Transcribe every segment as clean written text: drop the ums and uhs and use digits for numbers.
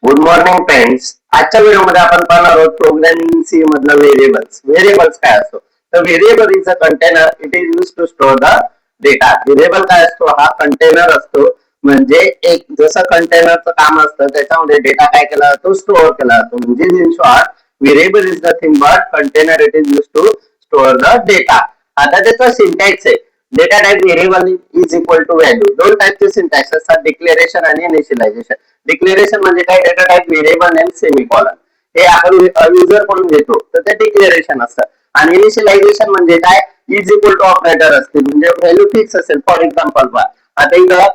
Good morning friends. आजच्या व्हिडिओमध्ये आपण पाहणार आहोत प्रोग्रामिंग सी मधलं व्हेरिएबल्स. व्हेरिएबल्स काय असतो? तर variable is a container. It is used to store the data. Variable काय असतो? हा कंटेनर असतो. म्हणजे एक जसं कंटेनरचं काम असतं त्याच्यामध्ये डेटा काय केला जातो? स्टोअर केला जातो. म्हणजे in short variable is nothing but container. It is used to store the data. आता त्याचा सिंटॅक्स आहे. Data type variable is equal to value. दोन टाइपचे सिंटॅक्स असतात, डिक्लेरेशन आणि इनिशियलायझेशन. डिक्लेरेशन म्हणजे काय? Data type variable name semicolon. हे आपण युजर कडून घेतो तर ते डिक्लेरेशन असतं. आणि इनिशियलायझेशन म्हणजे काय? इज इक्वल टू ऑपरेटर असते, म्हणजे व्हॅल्यू फिक्स असेल. फॉर एक्झाम्पल पहा, आता इथं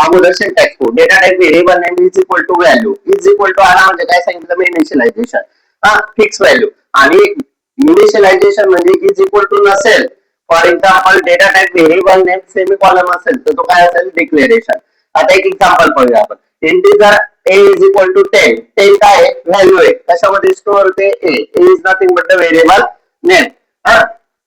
अगोदर सिंटॅक्स को data type variable name is equal to value. Is equal to आला म्हणजे काय सांगितलं मी? इनिशियलायझेशन. Fix value. आणि इनिशियलायझेशन म्हणजे इज इक्वल टू नसेल, for example data type variable name semicolon असेल तर तो काय असेल? डिक्लेरेशन. आता एक एक्झाम्पल पाहूया आपण. Integer a is equal to 10. 10 काय आहे? व्हॅल्यू आहे. कशामध्ये स्टोअर होते? a. a is nothing but the variable name.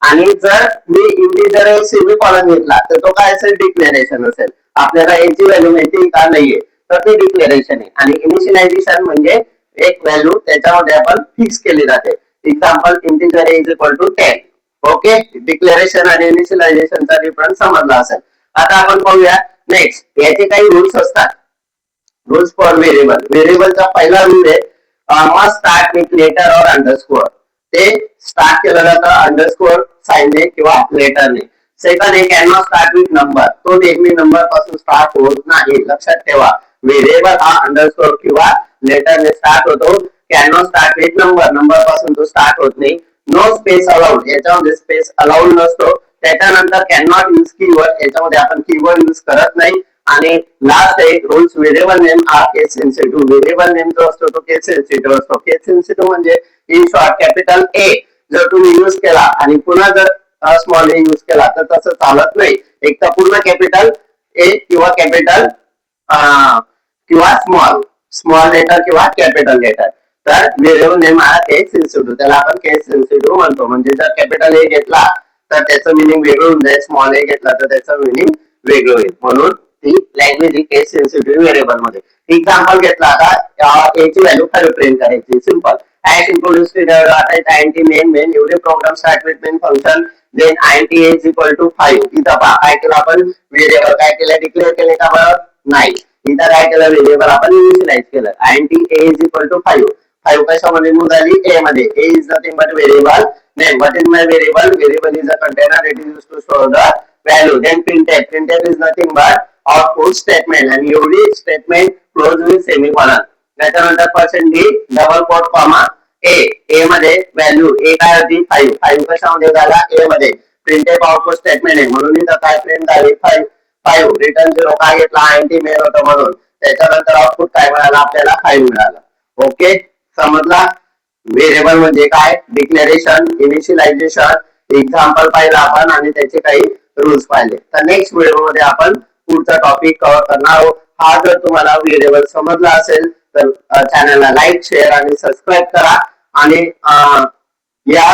आणि जर मी इंटिजर a सेमीकॉलन घेतला तर तो काय असेल? डिक्लेरेशन असेल. आपल्याला a ची व्हॅल्यू माहिती का? नाहीये, तर ते डिक्लेरेशन आहे. आणि इनिशियलायझेशन म्हणजे एक व्हॅल्यू त्याच्यामध्ये आपण फिक्स केली जाते. Example integer a is equal to 10. Okay, declaration आणि इनिशियलायझेशनचा डिफरन्स समजला असेल. आता आपण पाहूया नेक्स्ट. याचे काही रूल्स असतात. Rules for variable. व्हेरिएबलचा पहिला रूल आहे मस्ट स्टार्ट विथ लेटर और अंडरस्कोर. ते स्टार्ट केलं जातं अंडरस्कोर साइनने किंवा लेटरने. सेकंड आहे can not start with number. तो नेहमी नंबर पासून स्टार्ट होत नाही, लक्षात ठेवा. व्हेरिएबल हा अंडरस्कोर किंवा लेटरने स्टार्ट होतो. Can not start with number. Number पासून तो स्टार्ट होत नाही. No space allowed. याच्यामध्ये स्पेस अलाउड नसतो. त्याच्यानंतर कॅन नॉट यूज कीवर्ड. याच्यामध्ये आपण कीवर्ड यूज करत नाही. आणि लास्ट एक रूल्स व्हेरिएबल नेम आर केस सेन्सिटिव्ह. व्हेरिएबल नेम जो असतो तो केस सेन्सिटिव्ह असतो. केस सेन्सिटिव्ह म्हणजे इन शॉर्ट कॅपिटल ए जर तुम्ही यूज केला आणि पुन्हा जर स्मॉल ए यूज केला तर तसं चालत नाही. एक तर पूर्ण कॅपिटल ए किंवा कॅपिटल किंवा स्मॉल लेटर किंवा कॅपिटल लेटर. तर व्हेरिएबल नेम हा केस सेन्सिटिव्ह, त्याला आपण केस सेन्सिटिव्ह म्हणतो. म्हणजे जर कॅपिटल ए घेतला तर त्याचं मिनिंग वेगळं होऊन जाईल, स्मॉल ए घेतला तर त्याचं मिनिंग वेगळं होईल. म्हणून ती लँग्वेज ही केस सेन्सिटिव्ह व्हेरिएबल मध्ये. एक्झाम्पल घेतला आता ए ची व्हॅल्यू 5 प्रिंट करायची. Simple. At introduce int main एवढे program start with main function then int a is equal to 5. इथं पहा काय केलं आपण? व्हेरिएबल काय केलं? डिक्लेअर केले का बरं? नाही. इथं काय केलं? व्हेरिएबल आपण इनिशियलाइज केलं. int a is equal to 5. 5 कशामध्ये निघाली? a मध्ये. a is nothing but variable name. What is my variable? Variable is a container. It is used to store the value. Then printf. Printf is nothing but output statement. आणि एवढी statement close with semicolon. त्याच्यानंतर %d double coat comma a. a मध्ये value a काय होती? 5. 5 कशामध्ये झाला? a मध्ये. Printf output statement आहे म्हणून इथं काय प्रिंट झाली? 5. 5 रिटर्न 0 काय घेतला? int मेन होतं म्हणून. त्याच्यानंतर आउटपुट काय मिळालं? आपल्याला 5 मिळालं. ओके, समजला? व्हेरिएबल म्हणजे काय? डिक्लेरेशन, इनिशियलायझेशन, एक्झाम्पल पाहिलं आपण आणि त्याचे काही रूल्स पाहिले. तर नेक्स्ट व्हिडिओ मध्ये आपण पुढचा टॉपिक कव्हर करणार आहोत. हा जर तुम्हाला व्हेरिएबल समजला असेल तर चॅनलला लाईक, शेअर आणि सबस्क्राईब करा. आणि या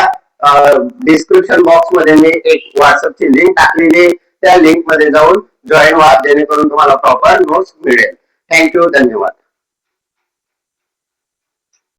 डिस्क्रिप्शन बॉक्स मध्ये मी एक व्हॉट्सअपची लिंक टाकलेली, त्या लिंक मध्ये जाऊन जॉईन व्हा जेणेकरून तुम्हाला प्रॉपर नोट्स मिळेल. थँक्यू, धन्यवाद.